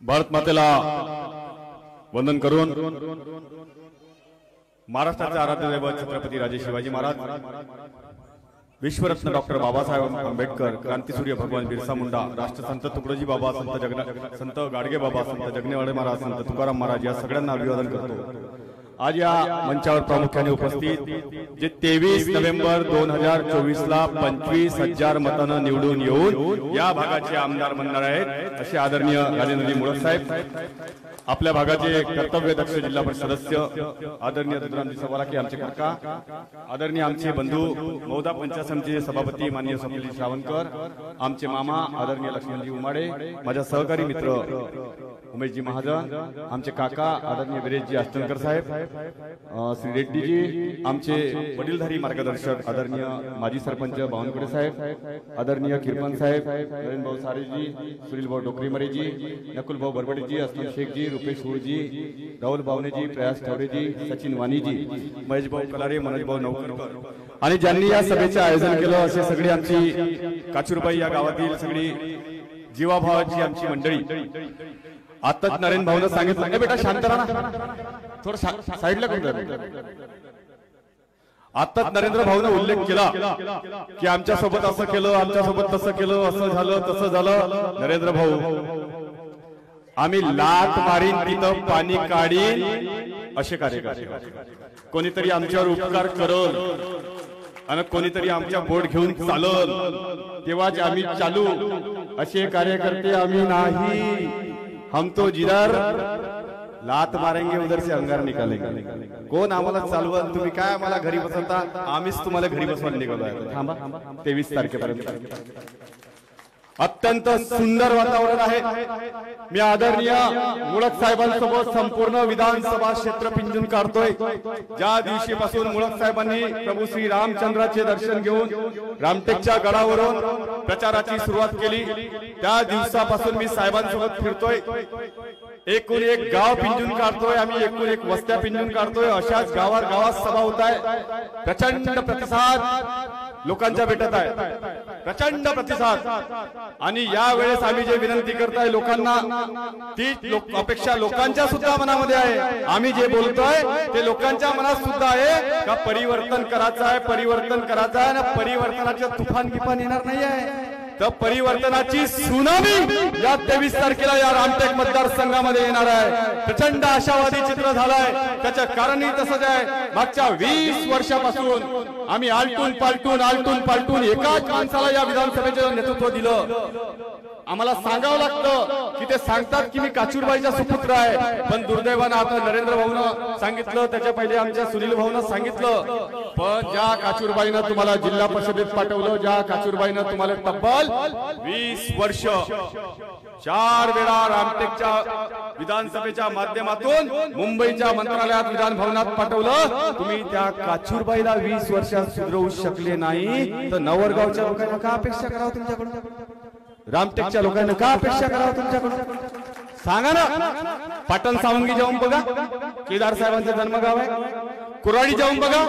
भारत मातेला वंदन करून महाराष्ट्राचे आराध्य दैवत छत्रपती राजे शिवाजी महाराज, विश्वरत्न डॉक्टर बाबासाहेब आंबेडकर, क्रांतीसूर्य भगवान बिरसा मुंडा, राष्ट्रसंत तुकडोजी बाबा, संत गाडगे बाबा, संत जगनेवाडे महाराज, संत तुकाराम महाराज या सगळ्यांना अभिवादन करतो। आज या मंचावर प्रामुख्याने उपस्थित जे 23 नोव्हेंबर 2024 ला 25,000 मतांना निवडून येऊन या भागाचे आमदार बनणार आहेत असे आदरणीय राजेंद्रजी मुळक साहेब, आपल्या भागाचे कर्तव्यदक्ष जिल्हा परिषद सदस्य आदरणीय दुधरामजी सवाराके आमचे काका, आदरणीय आमचे बंधू मौदा पंचायत समितीचे सभापती माननीय स्वप्नील श्रावणकर, आमचे मामा आदरणीय लक्ष्मणजी उमाडे, माझा सहकारी मित्र उमेशजी महाजन, आमचे काका आदरणीय वीरेशजी अष्टनकर साहेब, श्री रेड्डीजी, आमचे वडीलधारी मार्गदर्शक आदरणीय माजी सरपंच बावनकुळे साहेब, आदरणीय किरपन साहेब, नरेंद्र भाऊ सारेजी, सुनील भाऊ डोकरीमरेजी, नकुल भाऊ बरबडेजी, असलम शेखजी, रुपेश हुळजी, राहुल बावनेजी, प्रयास ठवरेजी, सचिन वानीजी, महेश भाऊ कलारे, मनोज भाऊ नवकरकर आणि ज्यांनी या सभेचे आयोजन केलं असे सगळी आमची काचूरबाई या गावातील सगळी जीवाभावाची आमची मंडळी। आताच नरेंद्र भाऊने सांगितलं, बेटा शांत राहा ना, थोडं साईडला करून। आताच नरेंद्र भाऊने उल्लेख केला की आमच्या सोबत असं केलं, आमच्या सोबत तसं केलं, असं झालं तसं झालं। नरेंद्र भाऊ, आम्ही लात मारीन तिथं पाणी काढीन असे कार्यकर्ते, कोणीतरी आमच्यावर उपकार करल आणि कोणीतरी आमच्या बोट घेऊन चालल तेव्हाच आम्ही चालू असे कार्यकर्ते आम्ही नाही। हम तो जिधर लात मारेंगे उधर से अंगार निकालेंगे। कोण आम्हाला चालवल? तुम्ही काय आम्हाला घरी बसवता? आम्हीच तुम्हाला घरी बसवायला निघालो। थांबा, 23 तारखेपर्यंत अत्यंत सुंदर वातावरण आहे। मी आदरणीय मुळक साहेबांसोबत संपूर्ण विधानसभा क्षेत्र पिंजून काढतोय। ज्या दिवशीपासून मुळक साहेबांनी प्रभू श्री रामचंद्राचे दर्शन घेऊन रामटेकच्या गडावरून प्रचाराची सुरुवात केली त्या दिवसापासून मी साहेबांसोबत फिरतोय। एकूण एक गाव पिंजून काढतोय आम्ही, एकूण एक वस्त्या पिंजून काढतोय। अशाच गावात सभा होत आहे, प्रचंड प्रतिसाद लोकांच्या भेटत आहे, प्रचंड प्रतिसाद। आणि या वेळेस आम्ही जे विनंती करताय लोकांना, ती अपेक्षा लोकांच्या सुद्धा मनामध्ये आहे। आम्ही जे बोलतोय ते लोकांच्या मनात सुद्धा आहे का परिवर्तन करायचं आहे, परिवर्तन करायचं आहे, आणि परिवर्तनाचं तुफान गिफान येणार नाही आहे, तर परिवर्तनाची सुनामी या 23 तारखेला या रामटेक मतदारसंघामध्ये येणार आहे। प्रचंड आशावादी चित्र झालंय, त्याचं कारणही तसंच आहे। मागच्या 20 वर्षापासून आम्ही आलटून पालटून एकाच माणसाला या विधानसभेचं नेतृत्व दिलं। आम्हाला सांगावं लागतं की ते सांगतात की मी काचूरबाईचा सुपुत्र आहे, पण दुर्दैवानं आता नरेंद्र भाऊनं सांगितलं, त्याच्या पहिले आमच्या सुनील भाऊनं सांगितलं, पण ज्या काचूरबाईनं तुम्हाला जिल्हा परिषदेत पाठवलं, ज्या काचूरबाईनं तुम्हाला तब्बल 20 वर्ष 4 वेळा रामटेकच्या विधानसभेच्या माध्यमातून मुंबईच्या मंत्रालयात विधान भवनात पाठवलं, तुम्ही त्या काचूरबाईला 20 वर्षात सुधरवू शकले नाही, तर नवरगावच्या लोकांना का अपेक्षा करावं तुमच्याकडून? रामटेकच्या लोकांना का अपेक्षा करावं तुमच्याकडून? सांगा ना। पाटण सावंगी जाऊन बघा, केदार साहेबांचं जन्मगाव आहे। कुराडी जाऊन बघा,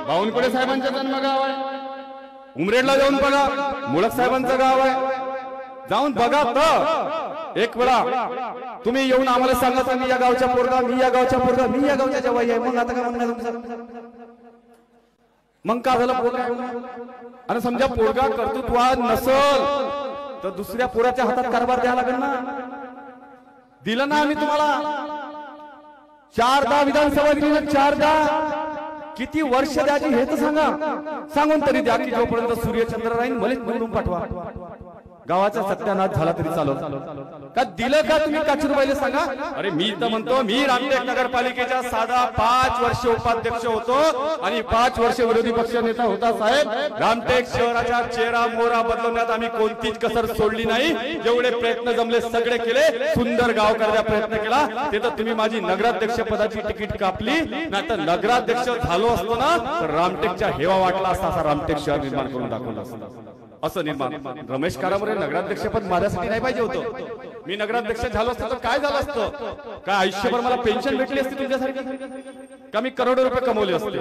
बावनकुळे साहेबांचं जन्मगाव आहे। उमरेडला जाऊन बघा, मुळक साहेबांचं गाव आहे। जाऊन बघा तर एक वेळा तुम्ही येऊन आम्हाला सांगा मी या गावच्या पोरगा, मी या गावच्या पोरगा, मी या गावच्या जवाई आहे, मग आता काय म्हणणार तुमचं? मग का झालं पोरगा? आणि समजा पोरगा कर्तृत्वान नसल तर दुसऱ्या पोराच्या हातात कारभार द्यावा लागेल ना। दिलं ना आम्ही तुम्हाला 4दा विधानसभा दिली ना, 4दा। किती वर्ष द्यायची हे तर सांगा, सांगून तरी द्या की जोपर्यंत सूर्यचंद्र राहील मलाच निवडून पाठवा। गावाचा सत्यानाश झाला तरी चालत का? दिलं का तुम्ही काचूरबाईला सांगा। अरे मी तर म्हणतो, मी रामटेक नगरपालिकेचा साधा 5 वर्ष उपाध्यक्ष होतो आणि 5 वर्ष विरोधी पक्ष नेता होता साहेब। रामटेक शहराच्या चेहरा मोहरा बदलवण्यात आम्ही कोणतीच कसर सोडली नाही। जेवढे प्रयत्न जमले सगळे केले, सुंदर गाव करण्याचा प्रयत्न केला। ते तर तुम्ही माझी नगराध्यक्ष पदाची तिकीट कापली, नाही तर नगराध्यक्ष झालो असतो ना तर रामटेकच्या हेवा वाटला असता, असा रामटेक शहर निर्माण करून दाखवला असता। असं निर्माण रमेश कारामरे नगराध्यक्षपद माझ्यासाठी नाही पाहिजे होतं। मी नगराध्यक्ष झालो असतो तर काय झालं असतं? काय आयुष्यभर मला पेन्शन भेटली असती तुमच्यासाठी? का मी करोडो रुपये कमवले असते?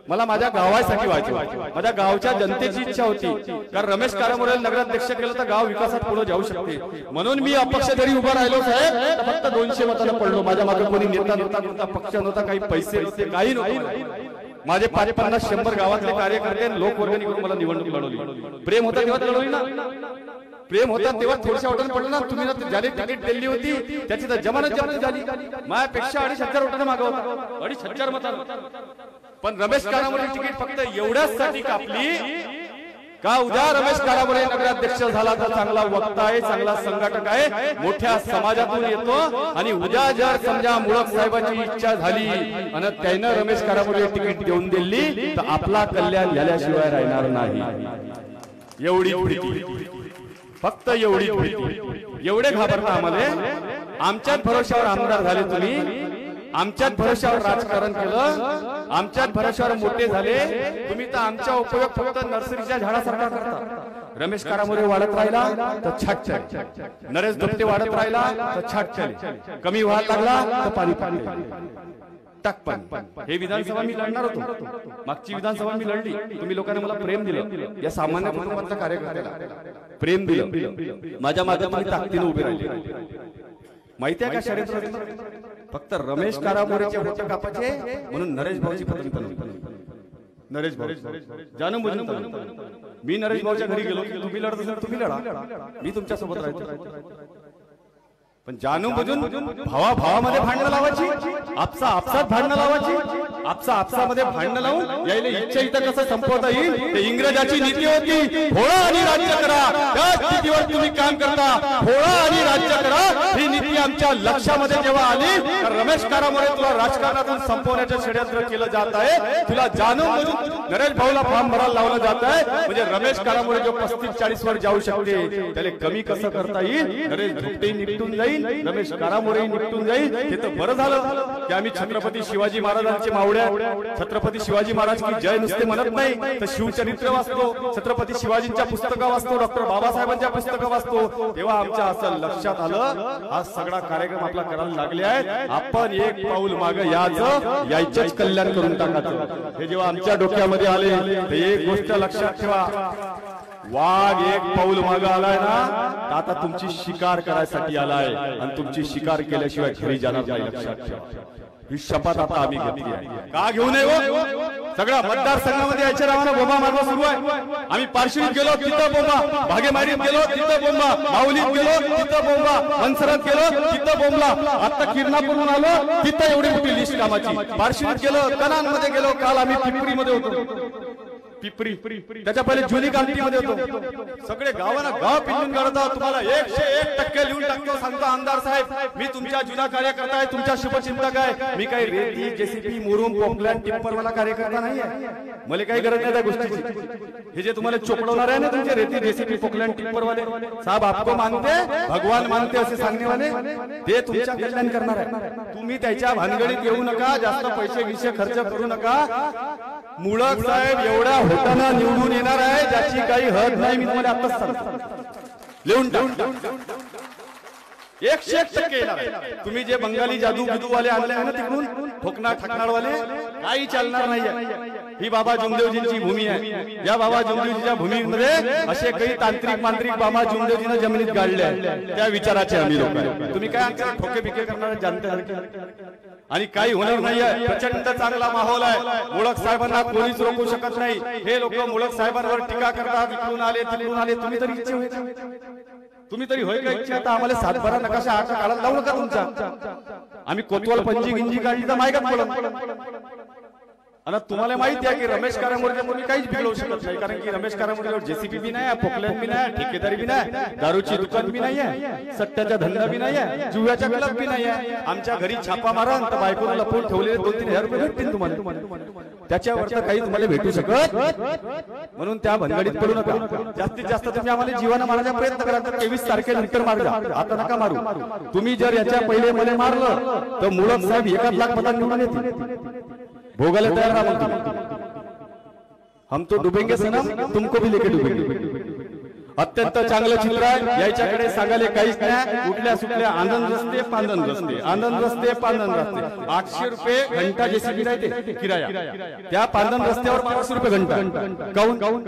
मला माझ्या गावासाठी व्हायचं, माझ्या गावच्या जनतेची इच्छा होती. कारण रमेश कारामुळे नगराध्यक्ष केलं तर गाव विकासात पुढे जाऊ शकते. म्हणून मी अपक्ष जरी उभा राहिलो साहेब, तर फक्त 200 मतांना पडलो. माझ्या मागे कोणी नेता नव्हता, कोणता पक्ष नव्हता, काही पैसे नव्हते, काही नव्हते. माझे 50-100 गावातले कार्यकर्ते लोक वर्गणी करून मला निवडणूक लढवली. प्रेम होता तेव्हा लढवली ना, प्रेम होता तेव्हा थोड्याशा वोटांना पडलं ना. तुम्ही ना ज्याने तिकीट दिली होती त्याची तर जमानत जप्त झाली. माझ्यापेक्षा 2,500 वोटांना मागवला, 2,500 मतांना. पण रमेश कारामुळे तिकीट फक्त एवढ्याच साठी कापली का उद्या रमेश कारामुळे नगराध्यक्ष झाला तर चांगला वक्ता आहे, चांगला संघटक आहे, मोठ्या समाजातून येतो. आणि उद्या जर समजा मुळक साहेबांची इच्छा झाली आणि त्यानं रमेश कारामुळे तिकीट देऊन दिली तर आपला कल्याण झाल्याशिवाय राहणार नाही. एवढी भीती, फक्त एवढी भीती. एवढे घाबरता आम्हाला. आमच्याच भरोशावर आमदार झाले तुम्ही, आमच्याच भरोशावर राजकारण केलं, आमच्याच भरोशावर मोठे झाले तुम्ही. तर आमचा उपयोग फक्त नर्सरीच्या झाडासारखा करता. रमेश कारामुळे वाढत राहिला तर छाट चाल, नरेश दत्ते वाढत राहिला तर छाट चाल, कमी व्हायला लागला तर पाणी पाणी टाक पाणी. हे विधानसभा मी लढणार होतो, मागची विधानसभा मी लढली. तुम्ही लोकांनी मला प्रेम दिलं, या सामान्य कुटुंबातल्या कार्यकर्त्याला प्रेम दिलं, माझ्या मागे तुम्ही ताकदीने उभे राहिले. माहिती आहे का शर्यत फक्त रमेश कारामुळेचे होते कापाचे म्हणून नरेश भाऊची पदवी बनवली. नरेश भाऊ जाणून बुजून मी नरेश भाऊच्या घरी गेलो की तुम्ही लढत असाल तुम्ही लढा, मी तुमच्या सोबत राहतो. पण जाणून बुजून भावाभावामध्ये भांडणं लावायची, आपसा आपसात भांडणं लावायची, आपसा आपसामध्ये भांडणं लावून यायला इच्छा इथं कसं संपवता येईल. ते इंग्रजाची नीती होती, भोळा आणि राज्य करा. त्याच नीतीवर तुम्ही काम करता, भोळा आणि राज्य करा. ही नीती आमच्या लक्षामध्ये जेव्हा आली तर रमेश कारामुळे तुला राजकारणातून संपवण्याचं षडयंत्र केलं जात आहे. तुला जाणून बुजून नरेश भाऊला फॉर्म भरायला लावलं जात आहे. म्हणजे रमेश कारामुळे जो 35-40 वर जाऊ शकते त्याला कमी कसं करता येईल. नरेश धुपटे निपटून जाईल, रमेश कारामुळे निपटून जाईल. हे तर बरं झालं की आम्ही छत्रपती शिवाजी महाराजांचे मावड्या, छत्रपती शिवाजी महाराज की जय नुसते म्हणत नाही तर शिवचरित्र वाचतो, छत्रपती शिवाजींच्या पुस्तकं वाचतो, डॉक्टर बाबासाहेबांच्या पुस्तकं वाचतो. तेव्हा आमच्या असं लक्षात आलं हा सगळा कार्यक्रम आपला करायला लागले आहे. आपण एक पाऊल मागे यायचंच कल्याण करून टाकायचं. हे जेव्हा आमच्या डोक्यामध्ये आले तर एक गोष्ट लक्षात ठेवा, वाघ एक पाऊल मागे आलाय ना, आता तुमची शिकार करायसाठी आलाय आणि तुमची शिकार केल्याशिवाय घरी जाणार नाही. लक्षात ठेवा, ही शपथ आता आम्ही घेतली आहे. का घेऊ नये हो? सगळ्या मतदारसंघामध्ये याच्या नावानं बोंबा मारणं सुरू आहे. आम्ही पारशीत गेलो तिथं बोंबा, भागेमारीत गेलो तिथं बोंबा, माऊलीत गेलो तिथं बोंबा, मनसरात गेलो तिथं बोंबला, आता किरणापूरून आलो तिथं एवढी मोठी लिस्ट कामाची. पारशीत गेलो, कनानमध्ये गेलो, काल आम्ही पिंपरीमध्ये होतो, पिपरी त्याच्या पहिले जुनी कामटीमध्ये होतो. सगळे गावाला गाव पिंजून काढत आहोत. तुम्हाला 101% लिहून टाकतो सांगतो आमदार साहेब, मी तुमच्या जुना कार्यकर्ता आहे, तुमच्या शुभचिंतक आहे. मी काही रेती जेसीबी मुरुम पोकलँड टिप्पर वाला कार्यकर्ता नाही आहे. मला काही गरज नाही त्या गोष्टीची. हे जे तुम्हाला चोपडवणार आहे ना तुमचे रेती जेसीबी पोकलँड टिप्पर वाले साहेब, आपको मानते भगवान मानते असे सांगणेवाले, ते तुमच्या कल्याण करणार आहे. तुम्ही त्याच्या भानगडीत येऊ नका, जास्त पैसे विषय खर्च करू नका. मुळक साहेब एवढ्या होताना निवडून येणार आहे ज्याची काही हद नाही. मी तुम्हाला आताच सांगतो, लिहून टाक 100% येणार. तुम्ही जे बंगाली जादू बिदूवाले आणले आहे ना तिकडून ठोकणार ठकणारवाले, काही चालणार नाहीये. ही बाबा जुमदेवजींची भूमी आहे. या बाबा जुमदेवजीच्या भूमीमध्ये असे काही तांत्रिक मांत्रिक बाबा जुमदेवजीनं जमिनीत गाडले, त्या विचाराचे आम्ही लोक आहे. तुम्ही काय ठोके बिके करणार जानते आणि काही होणार नाहीये. प्रचंड चांगला माहोल आहे. मुळक साहेबांना कोणीच रोखू शकत नाही. हे लोक मुळक साहेबांवर टीका करतात, इकडून आले तिकडून आले. तुम्ही तरी इच्छा होईल, तुम्ही तरी होय का इच्छा? आता आम्हाला 7-12 नकाशा आठ काढायला लावू नका तुमचा. आम्ही कोतवाल पंजी गिंजी काढली तर मायकात पडत. आणि तुम्हाला माहिती आहे की रमेश कारामुळे कोणी काहीच बिघडवू शकत नाही. कारण की रमेश कारामुळे जेसीबी बी नाही, पोकलँड बी नाही, ठेकेदारी बी नाही, दारूची दुकान बी नाही आहे, सट्ट्याचा धंदा बी नाही आहे, जुव्याचा क्लब बी नाही आहे. आमच्या घरी छापा मारा तर बायकोला लपवून ठेवलेले 2-3 हजार रुपये भेटतील तुम्हाला. त्याच्यावर तर काही तुम्हाला भेटू शकत म्हणून त्या भनगडीत पडू नका. जास्तीत जास्त तुम्ही आम्हाला जीवाना मारण्याचा प्रयत्न करा. 23 तारखेला नंतर मारजा, आता नका मारू. तुम्ही जर याच्या पहिले मला मारलं तर मुळक साहेब 1 लाख मतांनी निवडून येतील. भोगाले तैयार रहा, हम तो डूबेंगे सनम, तुमको भी लेके डूबेंगे. अत्यंत चांगलं चित्र आहे. याच्याकडे सांगायला काहीच नाही. उठल्या सुटल्या आनंद रस्ते पांदन रस्ते, आनंद रस्ते पांदन रस्ते. 800 रुपये घंटा जेसीबी राहते किराया. त्या पांदन रस्त्यावर 500 रुपये घंटा. काऊन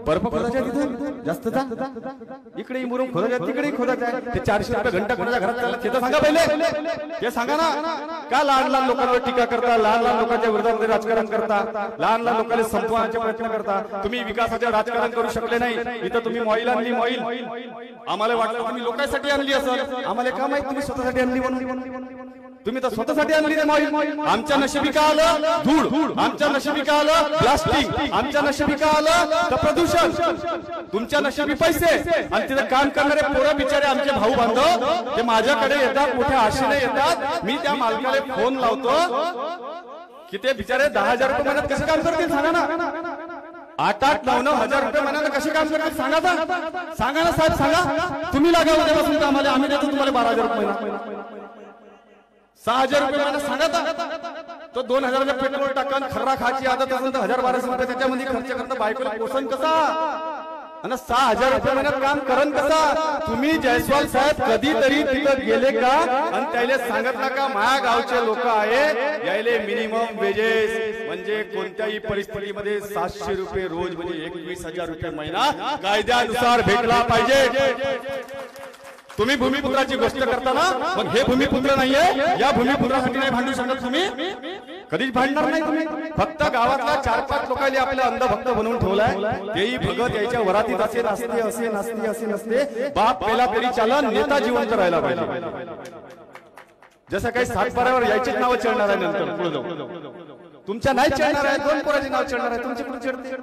बर्फ खोदायचा तिथे जास्त इकडे मुरुम खोदायचा तिकडे खोदायचा. ते 400 रुपये घंटा कोणाच्या घरात चालला ते तर सांगा पहिले. ते सांगा ना. का लहान लहान लोकांवर टीका करता, लहान लहान लोकांच्या विरोधामध्ये राजकारण करता, लहान लहान लोकांना संपवण्याचा प्रयत्न करता. तुम्ही विकासाचे राजकारण करू शकले नाही. इथं तुम्ही मॉईल आणली. मॉईल आम्हाला वाटलं तुम्ही लोकांसाठी आणली असेल. आम्हाला का माहित तुम्ही स्वतःसाठी आणली म्हणून. तुम्ही तर स्वतःसाठी आणली ते मॉईल. आमच्या नशिबी का आलं धूळ, आमच्या नशिबी का आलं प्लास्टिक, आमच्या नशिबी का आलं तर प्रदूषण, तुमच्या नशिबी पैसे. आणि तिथे काम करणारे पोरं बिचारे आमचे भाऊ बांधव ते माझ्याकडे येतात, मोठ्या आशेने येतात. मी त्या मालकाला फोन लावतो की ते बिचारे 10,000 रुपये महिन्यात कसे काम करतील सांगा ना. 8-9 हजार रुपये महिन्यात कसे काम करतील सांगा ना साहेब सांगा. तुम्ही लागावं तेव्हा आम्हाला, आम्ही देतो तुम्हाला 12,000 रुपये महिना. 6,000 रुपये महिना सांगा. तो 2,000चा पेट्रोल टाकून खर्रा खायची आदत असेल तर 1,000-1,200 रुपये त्याच्यामध्ये खर्च करता बायकोला पोषण कसा. आणि 6,000 रुपये महिन्यात काम करण कसा. तुम्ही जयस्वाल साहेब कधीतरी तिथं गेले का आणि त्याला सांगितलं का माझ्या गावचे लोक आहे यायले मिनिमम वेजेस म्हणजे कोणत्याही परिस्थितीमध्ये 700 रुपये रोज म्हणजे 21,000 रुपये महिना कायद्यानुसार भेटला पाहिजे. तुम्ही भूमिपुत्राची गोष्ट करताना मग हे भूमिपुत्र नाहीये, या भूमिपुत्रासाठी नाही भांडू शकत तुम्ही. कधीच भांडणार नाही तुम्ही. फक्त गावातल्या 4-5 लोकांनी आपल्या अंधभक्त बनवून ठेवलाय. तेही भगत याच्या वरातीत असे नसते, असे नसते, असे नसते. बाप पेला तरी चालन, नेता जिवंत राहायला पाहिजे. जसं काही 7-12वर यायचीच नावं चढणार आहे नंतर पुढे जाऊ. तुमच्या नाही चढणार आहे, 2 पोराची नाव चढणार आहे, तुमची कुठे चढते.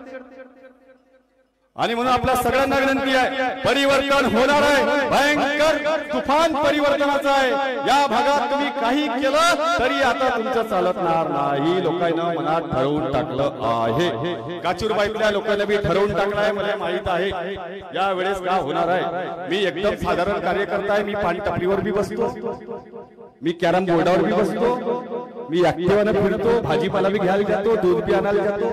आणि म्हणून आपल्या सगळ्यांना विनंती आहे परिवर्तन होणार आहे. भयंकर तुफान परिवर्तनाचं आहे. या भागात तुम्ही काही केलं तरी आता तुमचं चालणार नाही. लोकांना मनात ठरवून टाकलं आहे. काचूरबाईतल्या लोकांना बी ठरवून टाकलं आहे. मला माहित आहे या वेळेस का होणार आहे. मी एकदम साधारण कार्यकर्ता आहे. मी पाणीटपरीवर बी बसतो, मी कॅरम बोर्डावर बी बसतो, मी ऍक्टिव्हाने फिरतो, भाजीपाला बी घ्यायला जातो, दूध बी आणायला जातो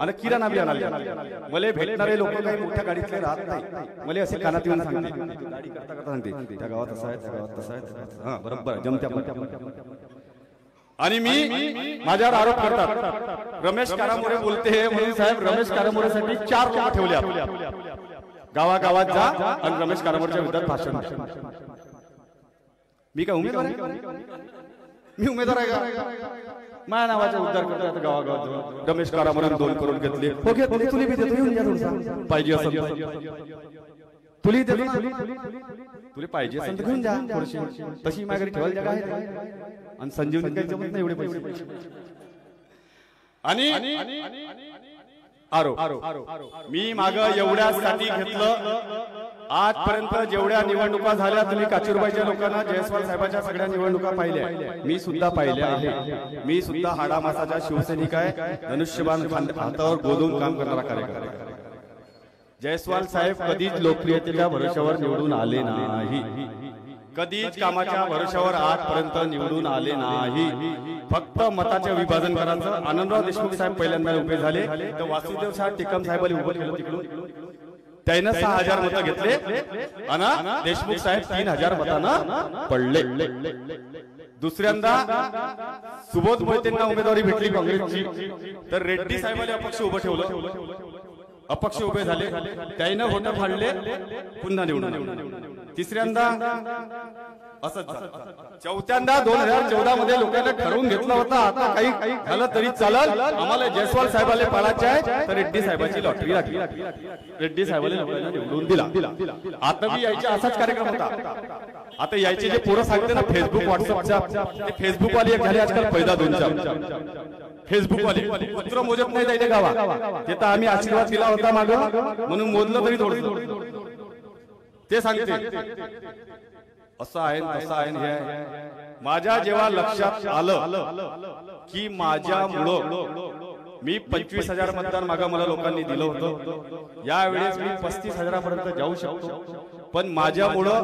आणि किराणा बी आणायला जातो. मला भेटणारे लोक काही मोठ्या गाडीतले राहत नाही. मला असे कानात येऊन सांगते गाडी करता करता सांगते त्या गावात असं आहे, त्या गावात तसं आहे. हा बरोबर जमत्या. आणि मी माझ्यावर आरोप करतात रमेश कारामोरे बोलते म्हणून. साहेब रमेश कारामोरेसाठी 4 लोक ठेवले आपल्या गावागावात जा आणि रमेश कारामोरेच्या विरोधात भाषण. मी काय उमेदवार आहे? मी उमेदवार आहे का? माझ्या नावाचा उद्धार करतात गावागावात. रमेश कारामोरे 2 करोड घेतले. हो घेतले, तुला बी देतो, येऊन जा पाहिजे असं. तुला देतो, तुला पाहिजे असं घेऊन जा थोडीशी. तशी माझ्याकडे ठेवायला जागा आहे. आणि संजीवनी काही जमत नाही एवढे पैसे. आणि आरोप मी माग एवढ्यासाठी घेतलं. आजपर्यंत जेवढ्या निवडणुका झाल्या तुम्ही काचूरबाईच्या लोकांना जयस्वाल साहेबांच्या सगळ्या निवडणुका पाहिल्या, मी सुद्धा पाहिल्या आहे. मी सुद्धा हाडामासाचा शिवसैनिक आहे. धनुष्यबाण हातावर गोदून काम करणारा कार्यकर्ता. जयस्वाल साहेब कधीच लोकप्रियतेच्या भरोश्यावर निवडून आले नाही. कधीच कामाच्या भरोश्यावर आजपर्यंत निवडून आले नाही. फक्त मताचे विभाजन करायचं. आनंदराव देशमुख साहेब पहिल्यांदा उभे झाले तर वासुदेव साहेब टिकम साहेबांनी उभं केलं तिकडून. त्यानं 6,000 मतं घेतले आणि देशमुख साहेब 3,000 मतांना पडले. दुसऱ्यांदा सुबोध मोहितेंना उमेदवारी भेटली काँग्रेसची तर रेड्डी साहेबांनी अपक्ष उभं ठेवलं. अपक्ष उभे झाले, त्यानं वोट फाडले, पुन्हा निवडून. तिसऱ्यांदा असंच. चौथ्यांदा 2014 मध्ये लोकांना ठरवून घेतलं होतं आता काही झालं तरी चालल, आम्हाला जयस्वाल साहेबाला पाळायचे आहे तर रेड्डी साहेबांची लॉटरी लागली. रेड्डी साहेबांनी लोकांना निवडून दिला. आता मी यायचा असाच कार्यक्रम होता. आता यायचे जे पोरं सांगते ना फेसबुक व्हॉट्सअपच्या, ते फेसबुक वाली एक झाले आजकाल पैदा 2-4 फेसबुक वाली पुत्र मोजत नाही जायचे गावा. ते तर आम्ही आशीर्वाद दिला होता माग म्हणून मोजलं तरी थोडं. ते सांगते असं आहे तसं आहे हे. माझ्या जेव्हा लक्षात आलं की माझ्यामुळं मी 25,000 मतदान मागा मला लोकांनी दिलं होतं, यावेळेस मी 35,000पर्यंत जाऊ शकतो. पण माझ्यामुळं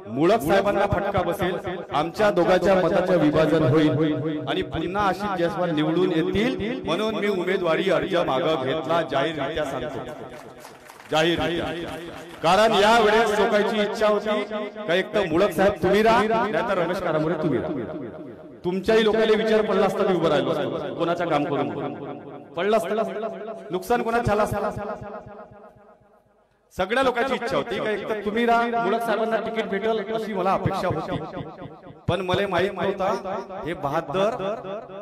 मुळक साहेबांना फटका बसेल, आमच्या दोघांच्या मताचं विभाजन होईल आणि पुन्हा आशिष जयस्वाल निवडून येतील म्हणून मी उमेदवारी अर्ज मागं घेतला. जाहीररित्या सांगतो जाहीर, कारण या वेळेस लोकांची इच्छा होती का एक तर मुळक साहेब तुम्ही राहा, नाहीतर रमेश कारामुळे तुम्ही राहा. तुमच्याही लोकांना विचार पडला असता मी उभं राहिलो असतो, कोणाचं काम करून पडलं असतं, नुकसान कोणाचं झालं असतं. सगळ्या लोकांची इच्छा होती का एक तर तुम्ही राहा, मुळक साहेबांना तिकीट भेटेल अशी मला अपेक्षा होती. पण मला माहित नव्हता हे बहादर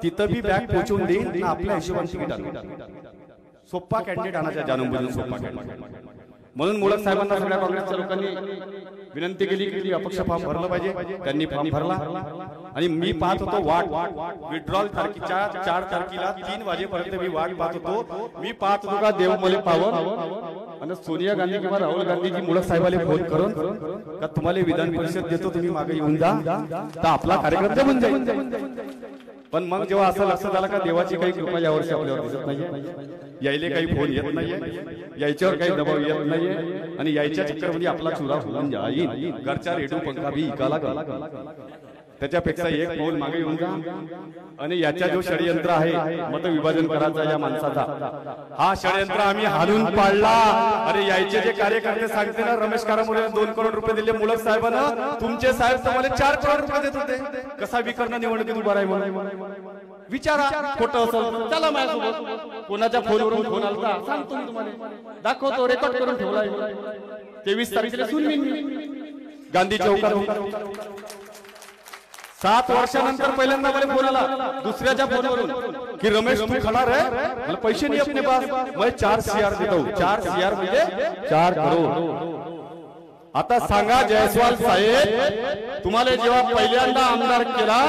तिथं बी बॅग पोहोचवून देईन, आपल्या हिशोबाने तिकीट आणून सोप्पा कॅन्डिडेट आणायचा, जाणून सोप्पा कॅन्डिडेट. म्हणून मुळक साहेबांना सगळ्या काँग्रेसच्या लोकांनी विनंती केली की अपक्ष फॉर्म भरलं पाहिजे. त्यांनी फॉर्म भरला आणि मी पाहत होतो वाट विड्रॉल तारखेच्या 4 तारखेला 3 वाजेपर्यंत मी वाट पाहत होतो. मी पाहत होतो का देव मला पावन आणि सोनिया गांधी किंवा राहुल गांधीजी मुळक साहेबाला फोन करून का तुम्हाला विधान परिषद देतो, तुम्ही मागे येऊन जा, तर आपला कार्यक्रम जमून जाईल. पण मग जेव्हा असं लक्षात आलं का देवाची काही कृपा यावर्षी आपल्यावर दिसत नाहीये, यायले काही फोन येत नाहीये, यायच्यावर काही दबाव येत नाहीये आणि यायच्या चक्करमध्ये आपला चुरा होऊन जाईल. घरच्या रेडिओ पंखा बी इकाला त्याच्यापेक्षा एक पाऊल मागे येऊन जा. आणि याच्या जो षडयंत्र आहे मत विभाजन करायचा या माणसाचा, हा षडयंत्र आम्ही हाणून पाडला. अरे यायचे जे कार्यकर्ते सांगते ना, रमेश कारामुळे 2 करोड रुपये दिले मुळक साहेबांना, तुमचे साहेब तुम्हाला 4 करोड रुपये देत होते. कसा विकरणं निवडणुकीत उभा राही म्हणून विचारा, खोटं असेल चला माझ्यासोबत. कोणाच्या फोनवरून फोन आलता सांगतो मी तुम्हाला, दाखवतो, रेकॉर्ड करून ठेवलाय. 23 तारखेला सुनविन गांधी चौकात 7 वर्षानंतर पहिल्यांदा मला फोन आला दुसऱ्याच्या फोनवरून की रमेश तू खणार आहे, मला पैसे नाही अपने पास, मैं 4 CR देतो. 4 CR म्हणजे 4 करोड. आता सांगा जयस्वाल साहेब, तुम्हाला जेव्हा पहिल्यांदा आमदार केला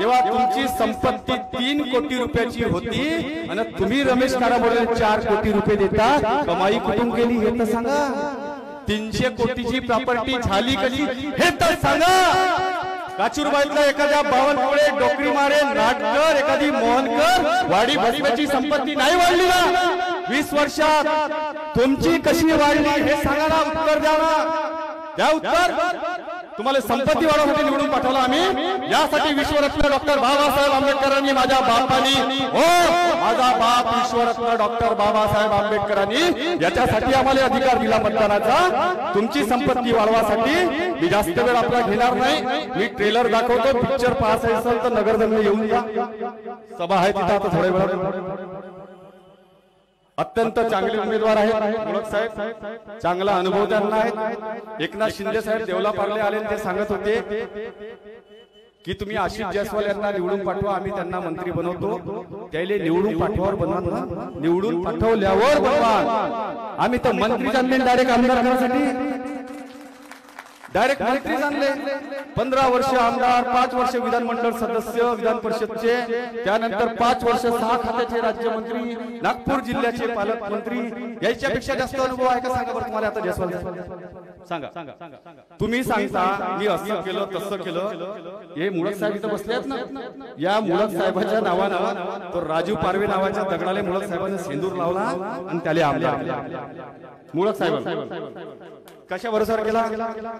तेव्हा तुमची संपत्ती 3 कोटी रुपयाची होती आणि तुम्ही रमेश कारामुळे 4 कोटी रुपये देता. कमाई कुठून केली हे तर सांगा. 300 कोटीची प्रॉपर्टी झाली कशी हे तर सांगा. काचूरबाईतला एखाद्या बावनकुळे, डोकरी मारे, नाटकर, एखादी मोहनकर वाडी भरण्याची संपत्ती नाही वाढली ना 20 वर्षात? तुमची कशी वाढली हे सांगा ना, उत्तर द्या ना. द्या उत्तर. तुम्हाला संपत्ती वाढवण्यासाठी निवडून पाठवलं आम्ही, यासाठी विश्वरत्न डॉक्टर बाबासाहेब आंबेडकरांनी, माझ्या बापांनी, हो माझा बाप विश्वरत्न डॉक्टर बाबासाहेब आंबेडकरांनी याच्यासाठी आम्हाला अधिकार दिला मतदानाचा. तुमची संपत्ती वाढवासाठी मी जास्त वेळ आपला घेणार नाही. मी ट्रेलर दाखवतो, पिक्चर पाहायचं असेल तर नगरदंड येऊन जा, सभा आहे तिथं आता थोड्या वेळात. अत्यंत चांगले उमेदवार आहेत मुळक साहेब, चांगला अनुभव त्यांना आहे. एकनाथ शिंदे साहेब देवला पार्ले आले, ते सांगत होते की तुम्ही आशिष जयस्वाल यांना निवडून पाठवा, आम्ही त्यांना मंत्री बनवतो. त्याला निवडून पाठवावर बनवा, निवडून पाठवल्यावर बनवा. आम्ही तर मंत्री आणले डायरेक्ट आमदार करण्यासाठी, डायरेक्ट मंत्री आणले. 15 वर्ष आमदार, 5 वर्ष विधानमंडळ सदस्य विधान परिषदचे, त्यानंतर 5 वर्ष 6 खात्याचे राज्यमंत्री, नागपूर जिल्ह्याचे पालकमंत्री. याच्यापेक्षा जास्त अनुभव आहे का सांगा बरं तुम्हाला आता जयस्वाल सांगा. तुम्ही सांगता मी असं केलं तसं केलं. हे मुळक साहेब इथं बसले आहेत ना, या मुळक साहेबांच्या नावानं तो राजू पारवे नावाच्या दगडाले मुळक साहेबांनी सेंदूर लावला आणि त्याला आमदार. मुळक साहेब कशा भरोसावर केला?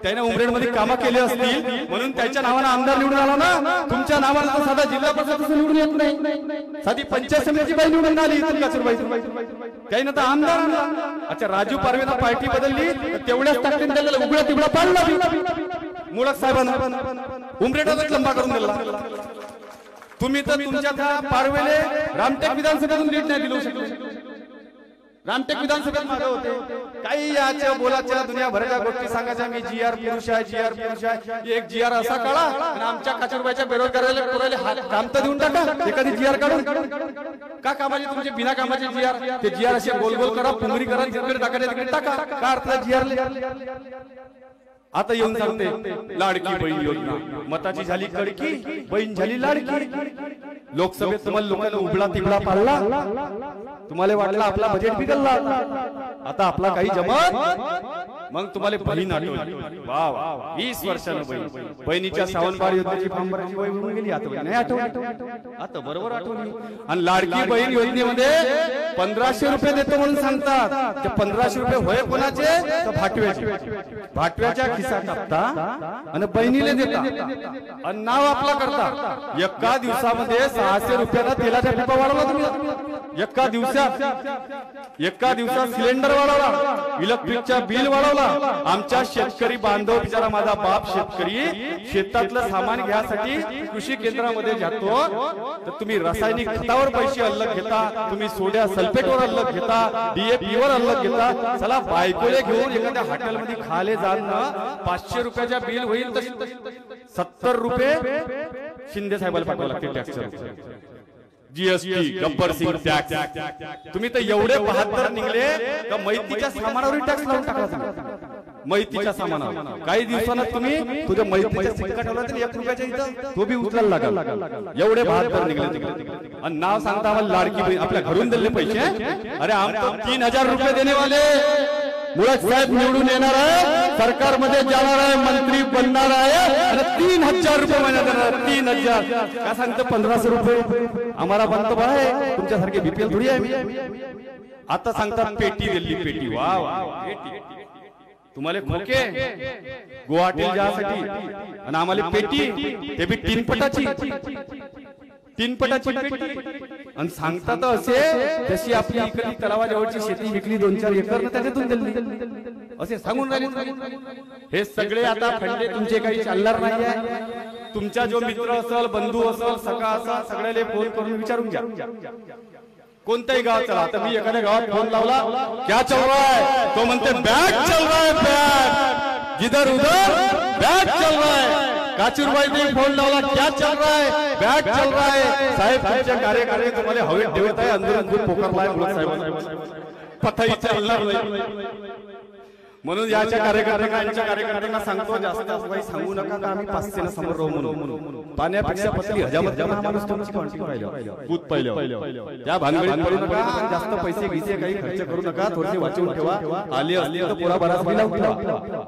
त्याने उमरेडमध्ये कामं केली असतील म्हणून त्याच्या नावानं आमदार निवडून आला ना. तुमच्या नावानं साधा जिल्हा परिषद निवडून येत नाही, साधी पंचायत समितीची बाई निवडून आली त्याने तर आमदार आणला. अच्छा, राजू पारवेनं पार्टी बदलली, तेवढ्याच ताकदीने त्याला उघडा तिबडा पाडला मुळक साहेबांना, उमरेडातच लंबा करून दिला. तुम्ही तर तुमच्या त्या पारवेले रामटेक विधानसभेतून लीड नाही दिलू शकले. रामटेक विधानसभेत मागे होते, काही याच्या बोलाच्या दुनियाभराच्या गोष्टी सांगायच्या. मी GR पुरुष आहे, GR पुरुष आहे. एक GR असा काढा आणि आमच्या काचूरबाईच्या बेरोजगाराला पुरायला काम तर देऊन टाका एखादी GR काढून. का कामाचे तुमचे बिना कामाचे GR? ते GR असे गोल गोल करा, पुंगरी करा, जिकडे टाकायचे तिकडे टाका. का अर्थ GR? आता येऊन सांगते लाडकी बहीण योजना, मताची झाली कडकी, बहीण झाली लाडकी. लोकसभेत तुम्हाला लोकांना उबळा तिबळा पाडला, तुम्हाला वाटलं आपला बजेट बिघडला, आता आपला काही जमत मग तुम्हाला बहीण आठवली. वा वा, 20 वर्षानं बहीण. बहिणीच्या सावनबार योजनेची फॉर्म भरायची वय होऊन गेली. आठवली नाही? आठवली आता बरोबर आठवली. आणि लाडकी बहीण योजनेमध्ये 1500 रुपये देतो म्हणून सांगतात. ते 1500 रुपये होय कोणाचे? तर भाटव्याचे. भाटव्याच्या खिसा टाकता आणि बहिणीला देता आणि नाव आपला करता. एका दिवसामध्ये 600 रुपयाला तेलाचा पिपा वाढवला तुम्ही. एका दिवसात सिलेंडर वाढवला, इलेक्ट्रिकचा बिल वाढवला. आमच्या शेतकरी बांधव, बिचारा माझा बाप शेतकरी, शेतातलं सामान घ्यासाठी कृषी केंद्रामध्ये जातो तर तुम्ही रासायनिक खतावर पैसे अल्लग घेता, तुम्ही सोड्या सल्फेटवर अल्लग घेता, DAP वर अल्लग घेता. चला बायकोले घेऊन एखाद्या हॉटेलमध्ये खाले जाण ना 500 रुपयाच्या बिल होईल तर 70 रुपये शिंदे साहेबाला पाठवावं लागते tax. GST, Gabbar Singh tax. तुम्ही तर एवढे 72 निघले का मैतीच्या सामानावर टॅक्स लावून टाकला. मैतीच्या सामानावर काही दिवसांना तुम्ही तुझ्या मैतीच्या सिक्का ठेवला तर 1 रुपयाच्या इथं तो बी उचलायला लागला. एवढे 72 निघले. आणि नाव सांगता आम्हाला लाडकी बहीण. आपल्या घरून दिले पैसे. अरे आम तो 3000 रुपये देणे वाले. मुळात साहेब निवडून येणार आहे, सरकारमध्ये जाणार आहे, मंत्री बनणार आहे आणि 3000 रुपये महिना देणार. 3000 काय सांगतं? 1500 रुपये आम्हाला बनतो बाय. तुमच्यासारखे BPL थोडी आहे मी. आता सांगतात पेटी दिली. पेटी वा वा, पेटी तुम्हाला खोके गुवाहाटीला जाण्यासाठी आणि आम्हाला पेटी, ते बी 3 पटाची. 3 पटाची पेटी. आणि सांगतात असे जशी आपली इकडली तलावाजवळची शेती विकली 2-4 एकर ना त्याच्यातून दिली असे सांगून राहिले. हे सगळे आता फंडे तुमचे काही चालणार नाही आहे. तुमचा जो मित्र असेल, बंधू असेल, सखा असेल, सगळ्याले फोन करून विचारून घ्या. कोणत्याही गावात चला. आता मी एखाद्या गावात फोन लावला, क्या चल रहा है? तो म्हणते बॅग चल रहा है, बॅग जिधर उधर बॅग चल रहा है. काचूरबाई ने फोन लावला, क्या चल रहा है? बॅग चल रहा है. साहेब तुमच्या कार्यकारी तुम्हाला हवेत ठेवत आहे. अंदर अंदर पोकरलाय साहेब, पथई चालणार नाही. म्हणून याच्या कार्यकर्त्यांना सांगतो, जास्त काही सांगू नका का आम्ही 500 समोर राहू म्हणून. पाण्यापेक्षा पसली हजामत माणूस तुमची कॉन्टिटी पाहिलं त्या भानगडीत पडू नका. जास्त पैसे घ्यायचे काही खर्च करू नका. थोडेसे वाचवून ठेवा. आले असले तर पुरा बराच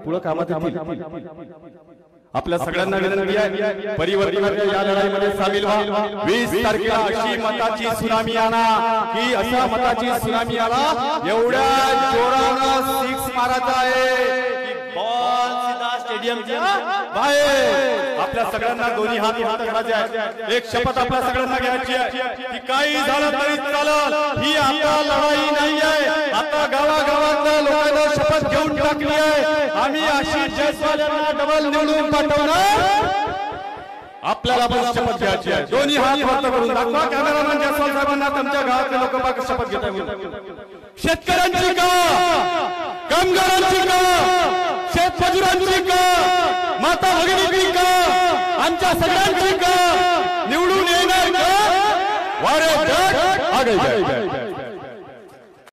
पुढे कामात येतील. आपल्या सगळ्यांना विनंती आहे, परिवर्तनाच्या या लढाईमध्ये सामील व्हा. 20 तारखेला अशी मताची सुनामी आणा की अशा मताची सुनामी आला एवढ्या जोरानं 6 मारायचा आहे की बॉल सीधा स्टेडियमच्या बाहेर. आपल्या सगळ्यांना दोन्ही हात वर करायचे आहे. एक शपथ आपल्या सगळ्यांना घ्यायची आहे की काही झालं तरी चालेल, ही आता लढाई नाही आहे. आता गावागावातल्या लोकांना शपथ घेऊन टाकली आहे. आम्ही आशिष जयस्वालांना डबल निवडून पाठवणार. आपल्याला पण शपथ घ्यायची आहे. दोन्ही हात वर करून दाखवा. कॅमेरामॅन जयस्वाल साहेबांना तुमच्या गावातले लोक बाकी शपथ घेत आहेत. शेतकऱ्यांची का, कामगारांची का, शेतमजुरांची का, माता भगिनीची का, आमच्या सगळ्यांची का, निवडून येणार का? वारे आगे